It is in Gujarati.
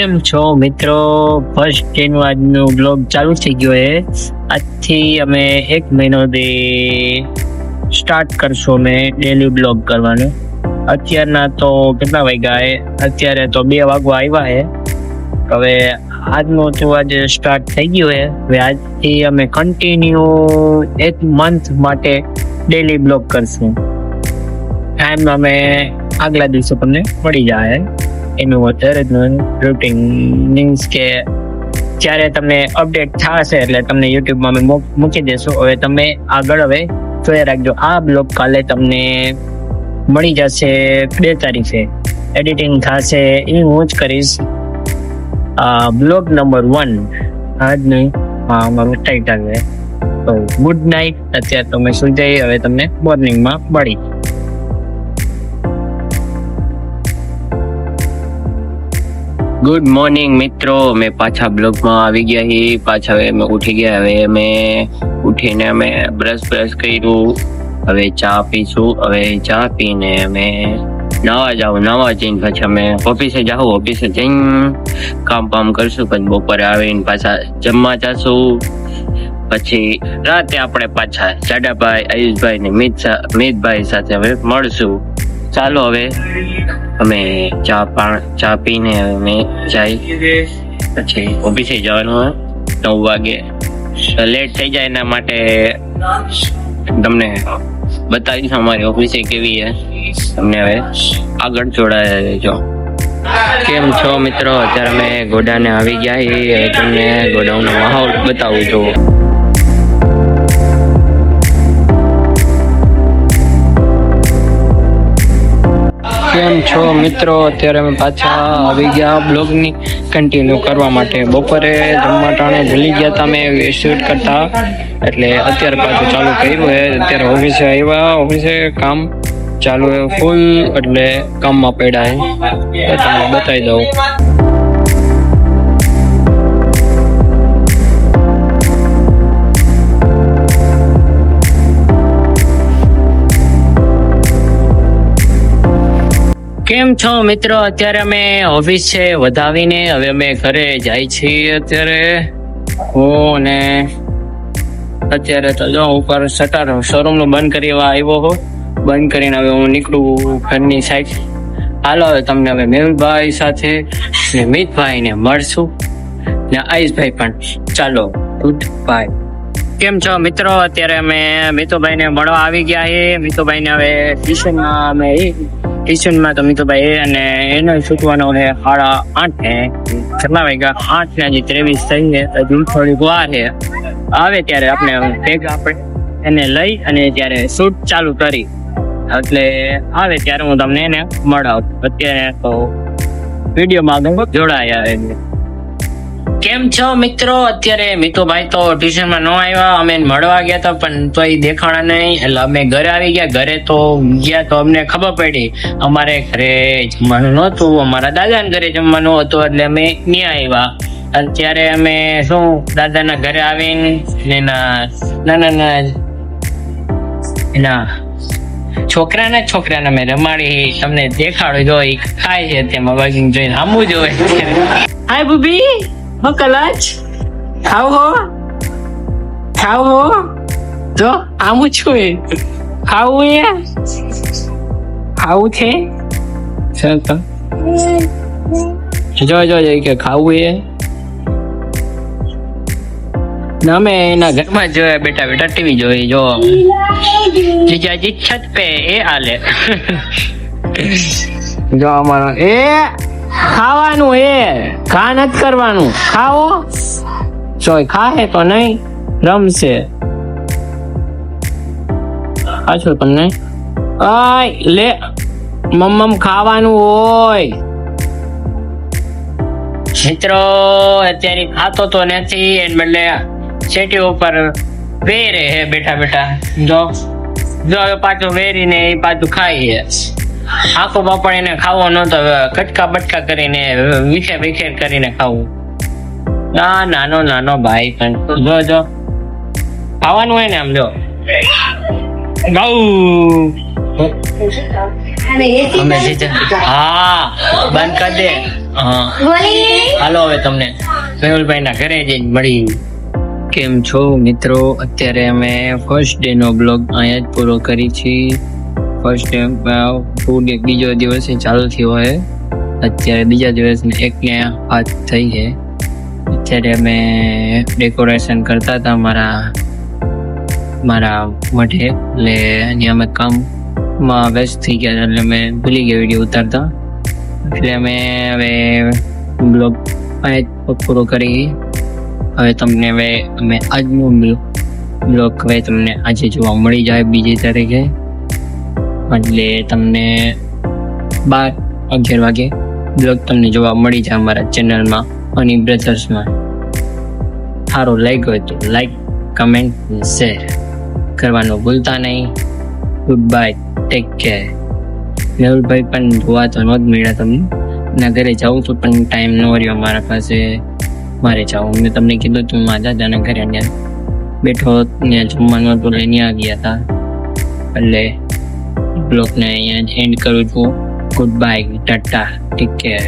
કેમ છો મિત્રો? ફર્સ્ટ એનું આજનું બ્લોગ ચાલુ થઈ ગયો છે. આજથી અમે 1 મહિનોથી સ્ટાર્ટ કરશું અમે ડેલી બ્લોગ કરવાનું. અત્યારના તો કેટલા વાગ્યા છે? અત્યારે તો 2 વાગવા આવ્યા છે. હવે આજનું તો આજે સ્ટાર્ટ થઈ ગયું છે. હવે આજથી અમે કન્ટિન્યુ 1 મંથ માટે ડેલી બ્લોગ કરશું. ટાઈમ અમે આગલા દિવસો તમને મળી જાય. એનું વધારે રૂટીન મીન્સ કે જ્યારે તમને અપડેટ થશે એટલે તમને યુટ્યુબમાં અમે મૂકી દેશું. હવે તમે આગળ હવે જોઈ રાખજો. આ બ્લોગ કાલે તમને મળી જશે 2 તારીખે. એડિટિંગ થશે એ હું જ કરીશ. બ્લોગ નંબર 1 આજની અમારું ટાઇટલ છે. તો ગુડ નાઇટ. અત્યારે તો મેં સુઈ જઈ. હવે તમને મોર્નિંગમાં મળી. ગુડ મોર્નિંગ મિત્રો. અમે પાછા બ્લોગમાં આવી ગયા છીએ. પાછા હવે અમે ઉઠી ગયા. હવે અમે ઉઠીને અમે બ્રશ કર્યું. હવે ચા પીશું. હવે ચા પીને અમે નાવા જઈને પછી અમે ઓફિસે જાઉં. ઓફિસે જઈને કામ કરશું. પછી બપોરે આવીને પાછા જમવા જશું. પછી રાતે આપણે પાછા જાડાભાઈ, આયુષભાઈ ને મિતભાઈ સાથે હવે મળશું. ચાલો હવે અમે ચા પીને અમે જાય પછી ઓફિસે જવાનું 9 વાગે. લેટ થઈ જાય એના માટે તમને બતાવીશ અમારી ઓફિસે કેવી છે. તમને હવે આગળ જોડાયા રહેજો. કેમ છો મિત્રો? અત્યારે અમે ગોડાને આવી ગયા છીએ. તમને ગોડાઉનનો માહોલ બતાવું છું. કેમ છો મિત્રો? અત્યારે અમે પાછા આવી ગયા બ્લોગની કન્ટિન્યુ કરવા માટે. બપોરે જમવા ટાણે ભૂલી ગયા હતા અમે શૂટ કરતા, એટલે અત્યારે પાછું ચાલુ કર્યું છે. અત્યારે ઓફિસે આવ્યા. ઓફિસે કામ ચાલુ છે ફૂલ, એટલે કામમાં પડ્યા છે. તમને બતાવી દઉં. કેમ છો મિત્રો? અત્યારે અમે ઓફિસ છે વધાવીને હવે અમે ઘરે જાય છીએ. અત્યારે હું અને અત્યારે તો જો ઉપર શટર શોરૂમ નું બંધ કરી આવ્યો હો. બંધ કરીને હવે હું નીકળું ઘરની સાઈડ. હાલો હવે તમને હવે મેહુલભાઈ સાથે ને મિતભાઈ ને મળશું ને આયુષભાઈ પણ. ચાલો ગુડ બાય. કેમ છો મિત્રો? અત્યારે અમે મિતુભાઈ ને મળવા આવી ગયા છીએ. મિતુભાઈ ને હવે ટ્યુશનમાં તો મિતુભાઈ અને એને છૂટવાનો છે 8:30. કેટલા વાગ્યા? 8:23 થઈ છે. હજુ થોડીક વાર છે. આવે ત્યારે આપણે એને લઈ અને ત્યારે શૂટ ચાલુ કરી, એટલે આવે ત્યારે હું તમને એને મળાવું. અત્યારે તો વિડીયોમાં જોડાયા. કેમ છો મિત્રો? અત્યારે મિતુભાઈ તો ટ્યુશનમાં ન આવ્યા. અમે મળવા ગયા હતા પણ તોય દેખાણા નહીં, એટલે અમે ઘરે આવી ગયા. ઘરે તો ગયા તો અમને ખબર પડી અમારે ઘરે જમવાનું નહોતું. અમારા દાદાના ઘરે જમવાનું હતું, એટલે અમે ત્યાં આવ્યા. અત્યારે અમે શું દાદાના ઘરે આવીને એના છોકરાને અમે રમાડી. તમને દેખાડું. જો એ ખાય છે તેમાં વાગીને જોઈને આમું જોવે. હાય બુબી, કલાચ ખાવ હો જો આમું છું. ખાવું છે જો કે ખાવું અમે એના ઘરમાં જોયા બેટા ટીવી જોઈ. જો જીજાજી છત પે એ આલે. જો અમારો ખાવાનું ઘા નથી કરવાનું. ખાઓ ચોય ખાહે તો નહીં રમશે. પાછું પણ નહીં. લે મમ્મ ખાવાનું હોય. મિત્રો અત્યારે ખાતો તો નથી, એને બદલે સેટી ઉપર વેરે હે બેઠા. જો પાછું વેરીને એ પાછું ખાઈ. આખો બાપડ એને ખાવો નતો. કટકા બટકા કરીને વિખેર કરીને ખાવું. નાનો ભાઈ પણ જો ખાવાનું હોય ને આમ જો ગાઉ. હા બંધ કર દે. હા હાલો હવે તમને મેહુલભાઈના ઘરે જઈને મળી. કેમ છો મિત્રો? અત્યારે અમે ફર્સ્ટ ડે નો બ્લોગ અહીંયા જ પૂરો કરી છીએ. ફર્સ્ટ ડે બીજો દિવસ ચાલુ થયો હોય, અત્યારે બીજા દિવસને એકને હાથ થઈ છે. અત્યારે અમે ડેકોરેશન કરતા હતા મારા મઠે, એટલે એની અમે કામમાં વ્યસ્ત થઈ ગયા એટલે અમે ભૂલી ગયા વિડીયો ઉતારતા. એટલે અમે હવે બ્લોગ અહીંયા પૂરો કરી. હવે તમને અમે આજનો બ્લોગ હવે તમને આજે જોવા મળી જાય 2 તારીખે, એટલે તમને 12-11 વાગે બ્લોગ તમને જોવા મળી જાય અમારા ચેનલમાં અને બ્રધર્સમાં. સારો લાગ્યો હોય તો લાઈક, કમેન્ટ, શેર કરવાનું ભૂલતા નહીં. Good bye, take care. મેહુલભાઈ પણ જોવા તો ન જ મળ્યા તમને. એના ઘરે જાઉં તો પણ ટાઈમ ન રહ્યો મારા પાસે, મારે જાઉં. મેં તમને કીધું તું મારા દાદાના ઘરે ત્યાં બેઠો ત્યાં જમવાનું હતું લઈને આ ગયા હતા. એટલે બ્લોગને અહીંયા એન્ડ કરું છું. Good bye, Tata, take care.